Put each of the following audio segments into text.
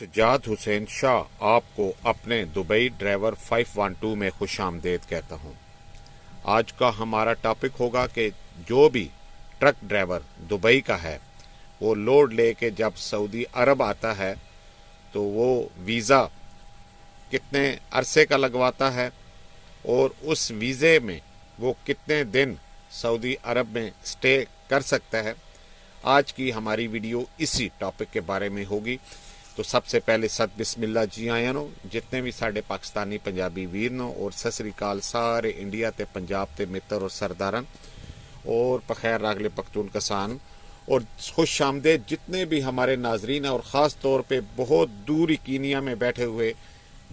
सज्जाद हुसैन शाह आपको अपने Dubai driver 512 में खुश आमदेद कहता हूँ। आज का हमारा टॉपिक होगा कि जो भी ट्रक ड्राइवर दुबई का है वो लोड लेके जब सऊदी अरब आता है तो वो वीज़ा कितने अरसे का लगवाता है और उस वीज़े में वो कितने दिन सऊदी अरब में स्टे कर सकता है। आज की हमारी वीडियो इसी टॉपिक के बारे में होगी। तो सबसे पहले सत बिस्मिल्लाह जी आया नो जितने भी साढ़े पाकिस्तानी पंजाबी वीर नो और सत श्री अकाल सारे इंडिया ते पंजाब ते मित्र और सरदारन और पखैर रागले पख्तून कसान और खुश आमदेद जितने भी हमारे नाजरीन हैं और ख़ास तौर पे बहुत दूर कीनिया में बैठे हुए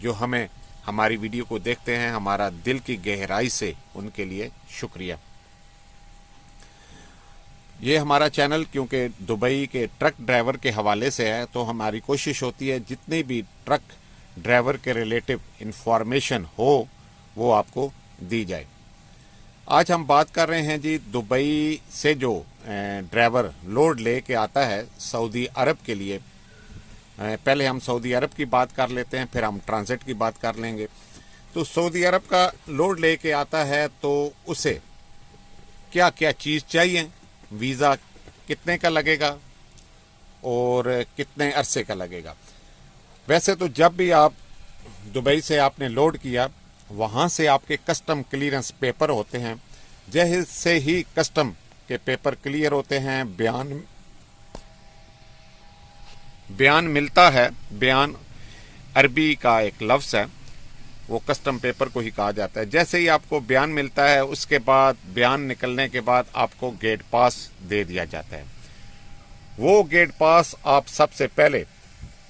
जो हमें हमारी वीडियो को देखते हैं। हमारा दिल की गहराई से उनके लिए शुक्रिया। ये हमारा चैनल क्योंकि दुबई के ट्रक ड्राइवर के हवाले से है तो हमारी कोशिश होती है जितनी भी ट्रक ड्राइवर के रिलेटिव इंफॉर्मेशन हो वो आपको दी जाए। आज हम बात कर रहे हैं जी दुबई से जो ड्राइवर लोड ले के आता है सऊदी अरब के लिए। पहले हम सऊदी अरब की बात कर लेते हैं, फिर हम ट्रांजिट की बात कर लेंगे। तो सऊदी अरब का लोड ले के आता है तो उसे क्या क्या चीज़ चाहिए, वीज़ा कितने का लगेगा और कितने अरसे का लगेगा। वैसे तो जब भी आप दुबई से आपने लोड किया वहाँ से आपके कस्टम क्लियरेंस पेपर होते हैं। जैसे ही कस्टम के पेपर क्लियर होते हैं बयान मिलता है। बयान अरबी का एक लफ्ज़ है, वो कस्टम पेपर को ही कहा जाता है। जैसे ही आपको बयान मिलता है उसके बाद बयान निकलने के बाद आपको गेट पास दे दिया जाता है। वो गेट पास आप सबसे पहले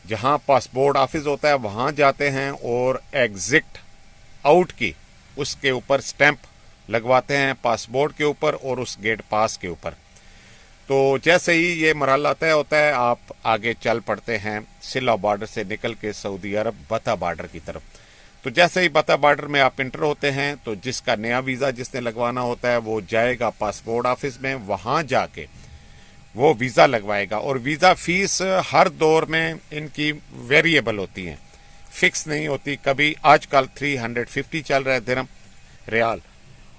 जहां पासपोर्ट ऑफिस होता है वहां जाते हैं और एग्जिट आउट की उसके ऊपर स्टैंप लगवाते हैं पासपोर्ट के ऊपर और उस गेट पास के ऊपर। तो जैसे ही ये मरहला तय होता है आप आगे चल पड़ते हैं सिला बॉर्डर से निकल के सऊदी अरब बता बॉर्डर की तरफ। तो जैसे ही बता बॉर्डर में आप इंटर होते हैं तो जिसका नया वीज़ा जिसने लगवाना होता है वो जाएगा पासपोर्ट ऑफिस में, वहाँ जाके वो वीज़ा लगवाएगा। और वीज़ा फीस हर दौर में इनकी वेरिएबल होती है, फिक्स नहीं होती। कभी आजकल 350 चल रहा है दिरहम रियाल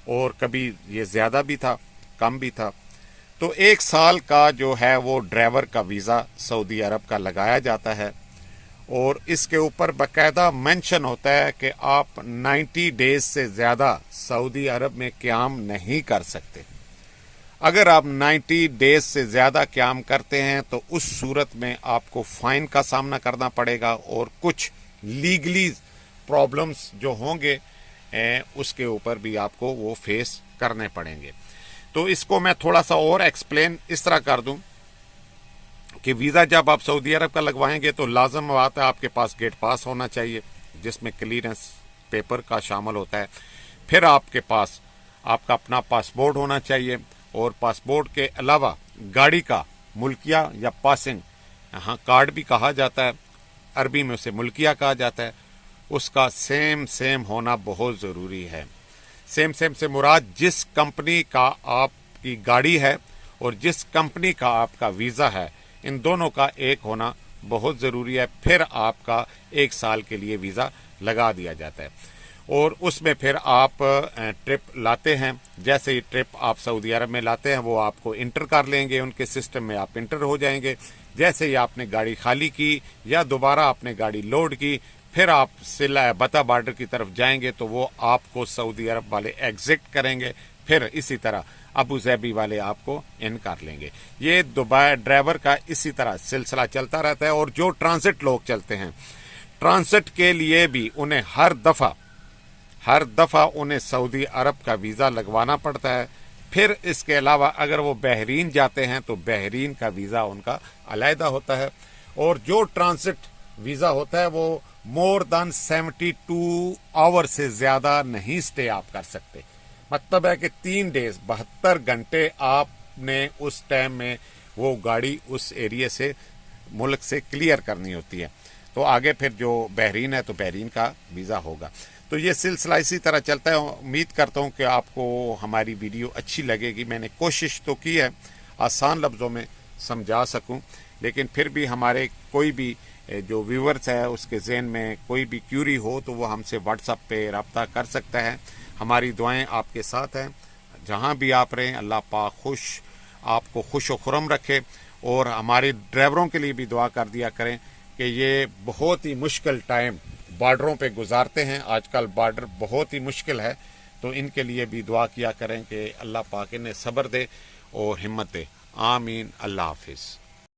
और कभी ये ज़्यादा भी था कम भी था। तो एक साल का जो है वो ड्राइवर का वीज़ा सऊदी अरब का लगाया जाता है और इसके ऊपर बाकायदा मेंशन होता है कि आप 90 डेज से ज़्यादा सऊदी अरब में क़याम नहीं कर सकते। अगर आप 90 डेज से ज़्यादा क़याम करते हैं तो उस सूरत में आपको फ़ाइन का सामना करना पड़ेगा और कुछ लीगली प्रॉब्लम्स जो होंगे उसके ऊपर भी आपको वो फेस करने पड़ेंगे। तो इसको मैं थोड़ा सा और एक्सप्लेन इस तरह कर दूं कि वीज़ा जब आप सऊदी अरब का लगवाएंगे तो लाजम बात है आपके पास गेट पास होना चाहिए जिसमें क्लियरेंस पेपर का शामिल होता है। फिर आपके पास आपका अपना पासपोर्ट होना चाहिए और पासपोर्ट के अलावा गाड़ी का मुल्किया या पासिंग यहाँ कार्ड भी कहा जाता है, अरबी में उसे मुल्किया कहा जाता है, उसका सेम होना बहुत ज़रूरी है। सेम से मुराद जिस कंपनी का आपकी गाड़ी है और जिस कंपनी का आपका वीज़ा है इन दोनों का एक होना बहुत ज़रूरी है। फिर आपका एक साल के लिए वीज़ा लगा दिया जाता है और उसमें फिर आप ट्रिप लाते हैं। जैसे ही ट्रिप आप सऊदी अरब में लाते हैं वो आपको इंटर कर लेंगे, उनके सिस्टम में आप इंटर हो जाएंगे। जैसे ही आपने गाड़ी खाली की या दोबारा आपने गाड़ी लोड की फिर आप सिला बता बॉर्डर की तरफ जाएंगे तो वो आपको सऊदी अरब वाले एग्जिट करेंगे, फिर इसी तरह अबू ज़ैबी वाले आपको इन कर लेंगे। ये दुबई ड्राइवर का इसी तरह सिलसिला चलता रहता है। और जो ट्रांजिट लोग चलते हैं ट्रांजिट के लिए भी उन्हें हर दफ़ा उन्हें सऊदी अरब का वीज़ा लगवाना पड़ता है। फिर इसके अलावा अगर वो बहरीन जाते हैं तो बहरीन का वीज़ा उनका अलहदा होता है। और जो ट्रांजिट वीज़ा होता है वो मोर देन 72 आवर से ज़्यादा नहीं स्टे आप कर सकते। मतलब है कि 3 डेज 72 घंटे आपने उस टाइम में वो गाड़ी उस एरिया से मुल्क से क्लियर करनी होती है। तो आगे फिर जो बहरीन है तो बहरीन का वीज़ा होगा। तो ये सिलसिला इसी तरह चलता है। उम्मीद करता हूँ कि आपको हमारी वीडियो अच्छी लगेगी। मैंने कोशिश तो की है आसान लफ्ज़ों में समझा सकूं, लेकिन फिर भी हमारे कोई भी جو ویورز ہے اس کے ذہن میں کوئی بھی کیوری ہو تو وہ ہم سے واٹس ایپ پہ رابطہ کر سکتا ہے. ہماری دعائیں آپ کے ساتھ ہیں. جہاں بھی آپ رہیں اللہ پاک آپ کو خوش و خرم رکھے. اور ہمارے ڈرائیوروں کے لیے بھی دعا کر دیا کریں کہ یہ بہت ہی مشکل ٹائم بارڈروں پہ گزارتے ہیں. آج کل بارڈر بہت ہی مشکل ہے تو ان کے لیے بھی دعا کیا کریں کہ اللہ پاک انہیں صبر دے اور ہمت دے. آمین. اللہ حافظ.